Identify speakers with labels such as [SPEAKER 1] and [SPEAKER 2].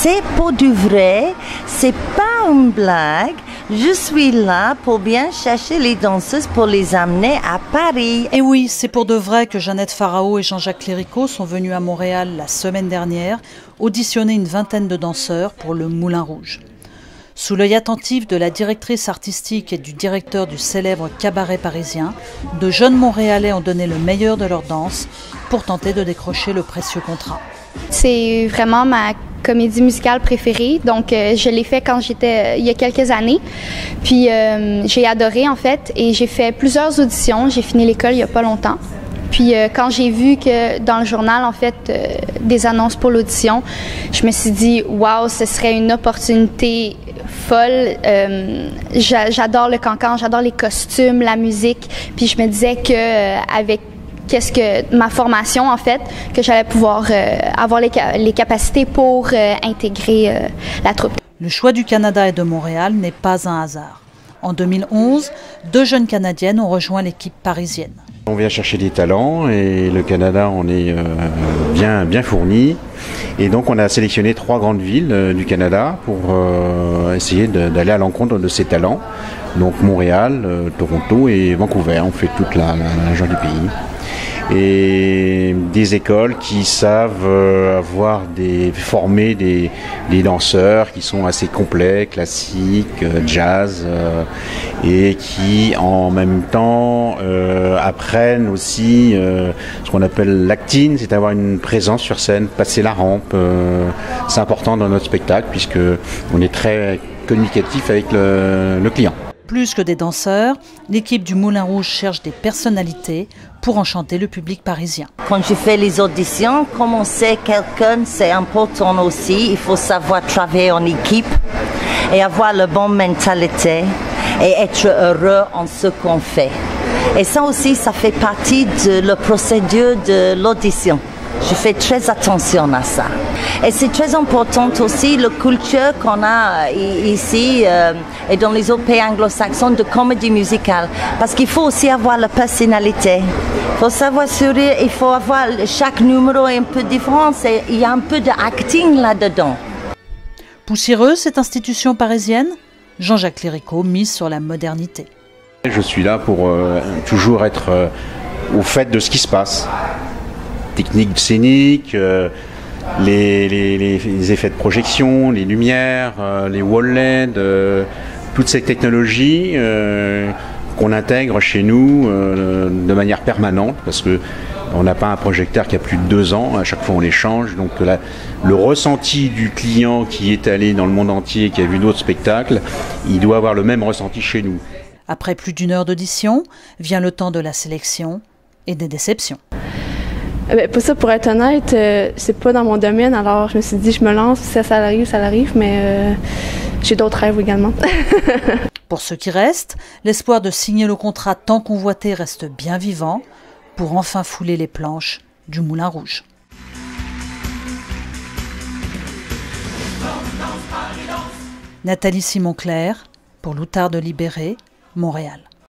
[SPEAKER 1] c'est pour du vrai, c'est pas une blague. Je suis là pour bien chercher les danseuses pour les amener à Paris.
[SPEAKER 2] Et oui, c'est pour de vrai que Jeannette Farao et Jean-Jacques Cléricault sont venus à Montréal la semaine dernière auditionner une vingtaine de danseurs pour le Moulin Rouge. Sous l'œil attentif de la directrice artistique et du directeur du célèbre cabaret parisien, de jeunes Montréalais ont donné le meilleur de leur danse pour tenter de décrocher le précieux contrat.
[SPEAKER 3] C'est vraiment ma comédie musicale préférée, donc je l'ai fait quand j'étais il y a quelques années, puis j'ai adoré en fait, et j'ai fait plusieurs auditions, j'ai fini l'école il y a pas longtemps. Puis quand j'ai vu que dans le journal, en fait, des annonces pour l'audition, je me suis dit, waouh, ce serait une opportunité folle. J'adore le cancan, j'adore les costumes, la musique. Puis je me disais que avec ma formation, en fait, que j'allais pouvoir avoir les capacités pour intégrer la troupe.
[SPEAKER 2] Le choix du Canada et de Montréal n'est pas un hasard. En 2011, 2 jeunes Canadiennes ont rejoint l'équipe parisienne.
[SPEAKER 4] On vient chercher des talents et le Canada en est bien fourni. Et donc on a sélectionné 3 grandes villes du Canada pour essayer d'aller à l'encontre de ces talents. Donc Montréal, Toronto et Vancouver. On fait toute la région du pays. Et des écoles qui savent former des danseurs qui sont assez complets, classiques, jazz, et qui en même temps apprennent aussi ce qu'on appelle l'acting, c'est avoir une présence sur scène, passer la rampe. C'est important dans notre spectacle puisque on est très communicatif avec le client.
[SPEAKER 2] Plus que des danseurs, l'équipe du Moulin Rouge cherche des personnalités pour enchanter le public parisien.
[SPEAKER 1] Quand je fais les auditions, comme on sait quelqu'un, c'est important aussi. Il faut savoir travailler en équipe et avoir la bonne mentalité et être heureux en ce qu'on fait. Et ça aussi, ça fait partie de la procédure de l'audition. Je fais très attention à ça. Et c'est très important aussi la culture qu'on a ici et dans les autres pays anglo-saxons de comédie musicale. Parce qu'il faut aussi avoir la personnalité. Il faut savoir sourire, il faut avoir chaque numéro est un peu différent. Il y a un peu d'acting là-dedans.
[SPEAKER 2] Poussiéreuse, cette institution parisienne, Jean-Jacques Cléricault mise sur la modernité.
[SPEAKER 4] Je suis là pour toujours être au fait de ce qui se passe. Techniques scéniques, les effets de projection, les lumières, les wall LED, toutes ces technologies qu'on intègre chez nous de manière permanente parce que on n'a pas un projecteur qui a plus de 2 ans, à chaque fois on les change, donc le ressenti du client qui est allé dans le monde entier, qui a vu d'autres spectacles, il doit avoir le même ressenti chez nous.
[SPEAKER 2] Après plus d'1 heure d'audition, vient le temps de la sélection et des déceptions.
[SPEAKER 5] Pour être honnête, c'est pas dans mon domaine, alors je me suis dit je me lance, si ça arrive, mais j'ai d'autres rêves également.
[SPEAKER 2] Pour ceux qui restent, l'espoir de signer le contrat tant convoité reste bien vivant pour enfin fouler les planches du Moulin Rouge. Nathalie Simon-Claire pour l'Outarde Libérée, Montréal.